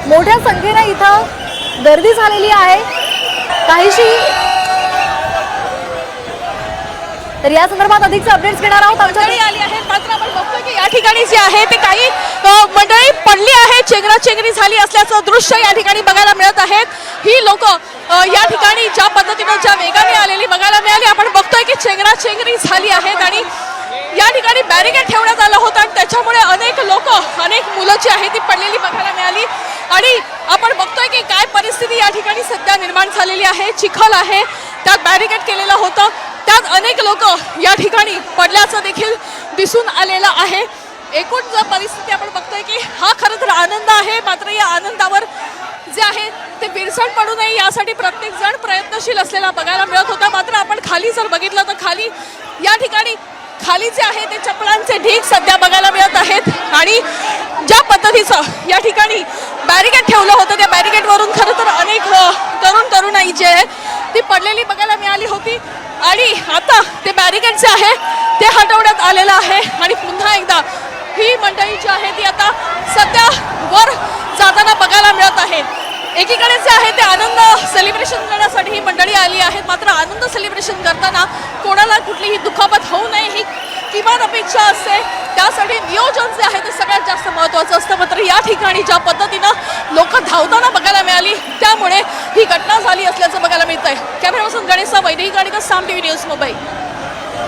मोठ्या संख्येने इथं गर्दी झालेली आहे काहीशी। तर या संदर्भात अधिकचे अपडेट्स घेणार आहोत आमच्याकडे आली आहे। मात्र आपण बघतोय की या ठिकाणी जे आहे ते काही मंडळी पडली आहे, चेंगराचेंगरी झाली असल्याचं दृश्य या ठिकाणी बघायला मिळत आहेत। ही लोक या ठिकाणी ज्या पद्धतीने ज्या वेगाने आलेली बघायला मिळाली। आपण बघतोय की चेंगराचेंगरी झाली आहेत आणि या ठिकाणी बॅरिकेड ठेवण्यात आलं होतं आणि त्याच्यामुळे अनेक लोक, अनेक मुलं जी आहे ती पडलेली बघायला मिळाली। आणि आपण बघतोय की काय परिस्थिती या ठिकाणी सध्या निर्माण झालेली आहे। चिखल आहे, त्यात बॅरिकेड केलेलं होतं, त्यात अनेक लोक या ठिकाणी पडल्याचं देखील दिसून आलेलं आहे। एकूण जर परिस्थिती आपण बघतोय की हा खरं तर आनंद आहे, मात्र या आनंदावर जे आहे ते विरसण पडू नये यासाठी प्रत्येक जण प्रयत्नशील असलेला बघायला मिळत होता। मात्र आपण खाली जर बघितलं तर खाली या ठिकाणी खाली जे आहे ते चपलांचे ढीग सध्या बघायला मिळत आहेत आणि ज्या पद्धतीचं या ठिकाणी बॅरिकेड ठेवलं होतं त्या बॅरिकेडवरून खरं तर अनेक तरुणाई जी आहे ती पडलेली बघायला मिळाली होती आणि आता ते बॅरिकेड जे आहे ते हटवण्यात आलेलं आहे आणि पुन्हा एकदा ही मंडळी जी आहे ती आता सध्या वर जाताना बघायला मिळत आहे। एकीकडे जे आहे ते आनंद सेलिब्रेशन करण्यासाठी ही मंडळी आली आहेत, मात्र आनंद सेलिब्रेशन करताना कोणाला कुठलीही दुखापत होऊ नये ही किमान अपेक्षा असते। त्यासाठी नियोजन जे आहे ते सगळ्यात जास्त महत्त्वाचं असतं। मात्र या ठिकाणी ज्या पद्धतीनं लोक धावताना बघायला मिळाली त्यामुळे ही घटना झाली असल्याचं बघायला मिळतंय। कॅमेरा पर्सन गणेश वैदेही गाडीकर, साम टीव्ही न्यूज मुंबई।